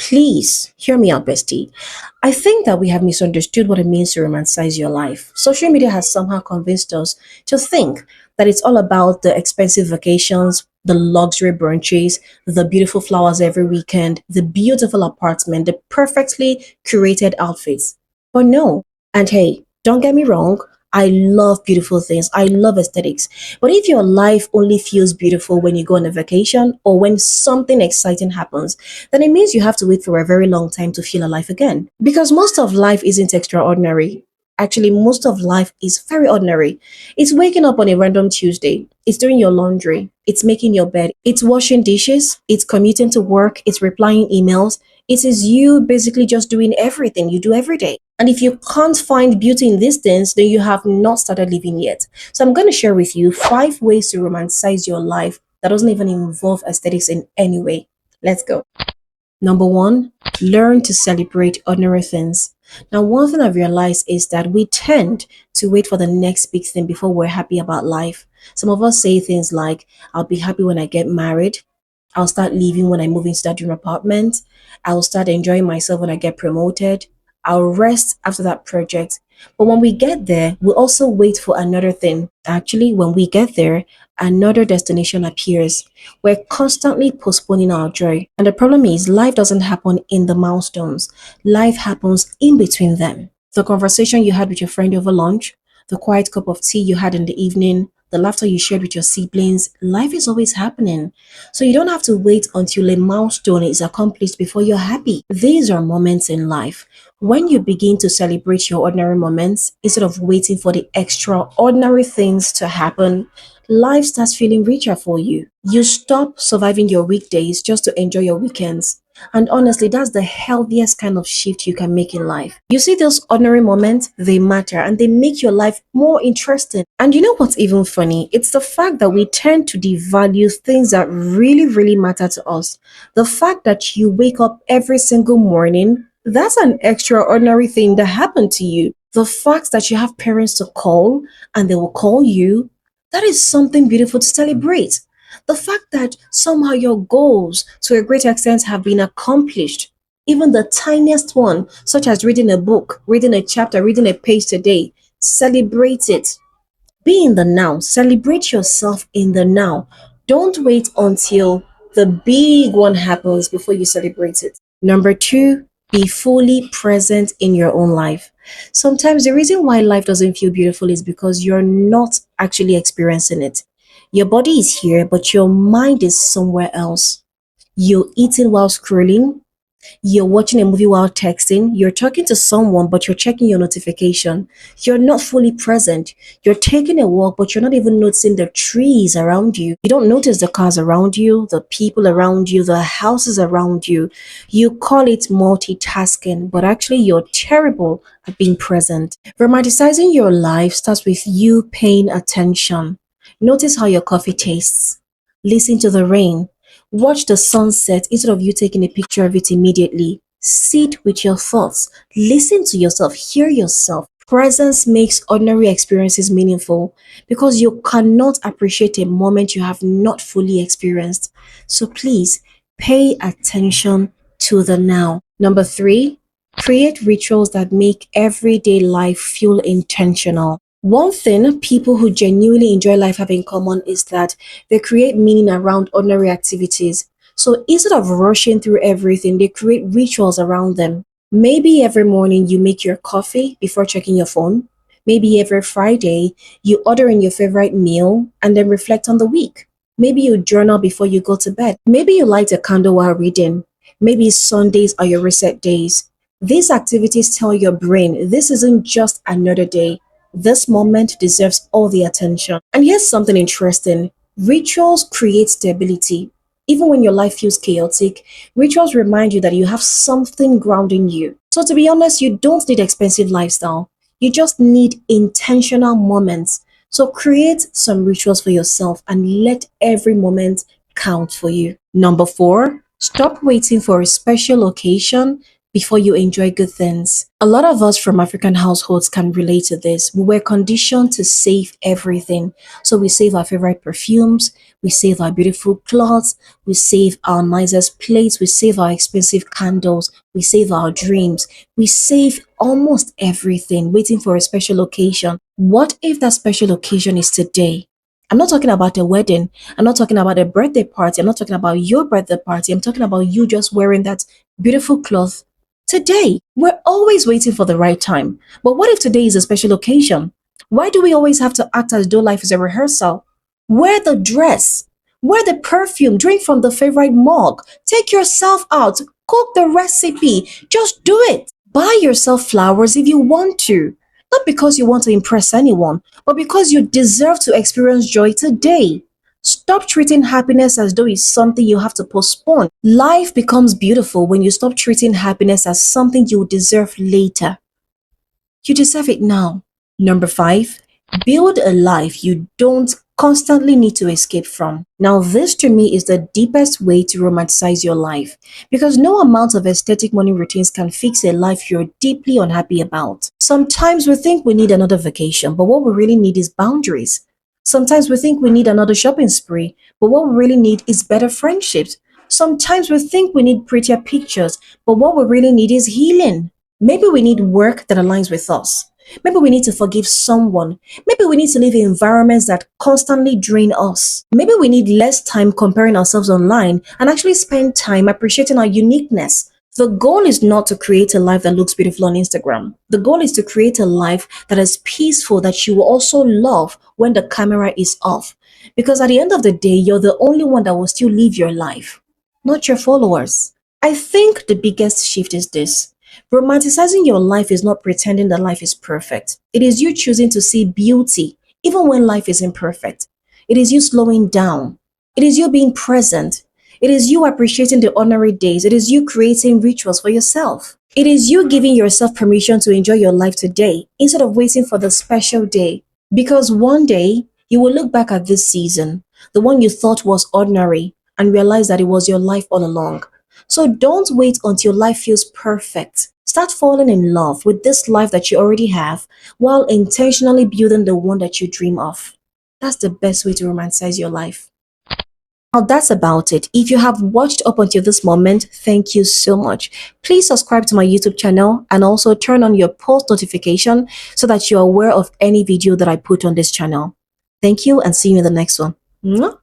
Please hear me out, bestie. I think that we have misunderstood what it means to romanticize your life. Social media has somehow convinced us to think that it's all about the expensive vacations, the luxury brunches, the beautiful flowers every weekend, the beautiful apartment, the perfectly curated outfits. But no. And hey, don't get me wrong, I love beautiful things. I love aesthetics. But if your life only feels beautiful when you go on a vacation or when something exciting happens, then it means you have to wait for a very long time to feel alive again. Because most of life isn't extraordinary. Actually, most of life is very ordinary. It's waking up on a random Tuesday. It's doing your laundry. It's making your bed. It's washing dishes. It's commuting to work. It's replying emails. It is you basically just doing everything you do every day. And if you can't find beauty in these things, then you have not started living yet. So I'm going to share with you 5 ways to romanticize your life that doesn't even involve aesthetics in any way. Let's go. Number one, learn to celebrate ordinary things. Now, one thing I've realized is that we tend to wait for the next big thing before we're happy about life. Some of us say things like, I'll be happy when I get married. I'll start living when I move into that dream apartment. I'll start enjoying myself when I get promoted. I'll rest after that project. But when we get there, we also wait for another thing. Actually, when we get there, another destination appears. We're constantly postponing our joy. And the problem is, life doesn't happen in the milestones, life happens in between them. The conversation you had with your friend over lunch, the quiet cup of tea you had in the evening, the laughter you shared with your siblings, life is always happening. So you don't have to wait until a milestone is accomplished before you're happy. These are moments in life. When you begin to celebrate your ordinary moments instead of waiting for the extraordinary things to happen, life starts feeling richer for you. You stop surviving your weekdays just to enjoy your weekends. And honestly, that's the healthiest kind of shift you can make in life. You see, those ordinary moments, they matter and they make your life more interesting. And you know what's even funny? It's the fact that we tend to devalue things that really, really matter to us. The fact that you wake up every single morning, that's an extraordinary thing that happened to you. The fact that you have parents to call and they will call you, that is something beautiful to celebrate. The fact that somehow your goals to a great extent have been accomplished, even the tiniest one, such as reading a book, reading a chapter, reading a page today, celebrate it. Be in the now. Celebrate yourself in the now. Don't wait until the big one happens before you celebrate it. Number two, be fully present in your own life. Sometimes the reason why life doesn't feel beautiful is because you're not actually experiencing it. Your body is here, but your mind is somewhere else. You're eating while scrolling, you're watching a movie while texting, you're talking to someone, but you're checking your notification. You're not fully present. You're taking a walk, but you're not even noticing the trees around you. You don't notice the cars around you, the people around you, the houses around you. You call it multitasking, but actually, you're terrible at being present. Romanticizing your life starts with you paying attention. Notice how your coffee tastes. Listen to the rain. Watch the sunset instead of you taking a picture of it immediately. Sit with your thoughts. Listen to yourself. Hear yourself. Presence makes ordinary experiences meaningful because you cannot appreciate a moment you have not fully experienced. So please pay attention to the now. Number three, create rituals that make everyday life feel intentional. One thing people who genuinely enjoy life have in common is that they create meaning around ordinary activities. So instead of rushing through everything, they create rituals around them. Maybe every morning you make your coffee before checking your phone. Maybe every Friday you order in your favorite meal and then reflect on the week. Maybe you journal before you go to bed. Maybe you light a candle while reading. Maybe Sundays are your reset days. These activities tell your brain this isn't just another day. This moment deserves all the attention. And here's something interesting. Rituals create stability. Even when your life feels chaotic, rituals remind you that you have something grounding you. So to be honest, you don't need expensive lifestyle. You just need intentional moments. So create some rituals for yourself and let every moment count for you. Number four, stop waiting for a special occasion before you enjoy good things. A lot of us from African households can relate to this. We were conditioned to save everything. So we save our favorite perfumes, we save our beautiful clothes, we save our nicest plates, we save our expensive candles, we save our dreams, we save almost everything, waiting for a special occasion. What if that special occasion is today? I'm not talking about a wedding. I'm not talking about a birthday party. I'm not talking about your birthday party. I'm talking about you just wearing that beautiful cloth today. We're always waiting for the right time. But what if today is a special occasion? Why do we always have to act as though life is a rehearsal? Wear the dress, wear the perfume, drink from the favorite mug, take yourself out, cook the recipe. Just do it. Buy yourself flowers if you want to. Not because you want to impress anyone, but because you deserve to experience joy today. Stop treating happiness as though it's something you have to postpone. Life becomes beautiful when you stop treating happiness as something you deserve later. You deserve it now. Number five, build a life you don't constantly need to escape from. Now, this to me is the deepest way to romanticize your life because no amount of aesthetic morning routines can fix a life you're deeply unhappy about. Sometimes we think we need another vacation, but what we really need is boundaries. Sometimes we think we need another shopping spree, but what we really need is better friendships. Sometimes we think we need prettier pictures, but what we really need is healing. Maybe we need work that aligns with us. Maybe we need to forgive someone. Maybe we need to live in environments that constantly drain us. Maybe we need less time comparing ourselves online and actually spend time appreciating our uniqueness. The goal is not to create a life that looks beautiful on Instagram. The goal is to create a life that is peaceful, that you will also love when the camera is off. Because at the end of the day, you're the only one that will still live your life, not your followers. I think the biggest shift is this. Romanticizing your life is not pretending that life is perfect. It is you choosing to see beauty even when life is imperfect. It is you slowing down. It is you being present. It is you appreciating the ordinary days. It is you creating rituals for yourself. It is you giving yourself permission to enjoy your life today instead of waiting for the special day. Because one day you will look back at this season, the one you thought was ordinary, and realize that it was your life all along. So don't wait until life feels perfect. Start falling in love with this life that you already have while intentionally building the one that you dream of. That's the best way to romanticize your life. Now that's about it. If you have watched up until this moment, thank you so much. Please subscribe to my YouTube channel and also turn on your post notification so that you're aware of any video that I put on this channel. Thank you and see you in the next one. Mwah.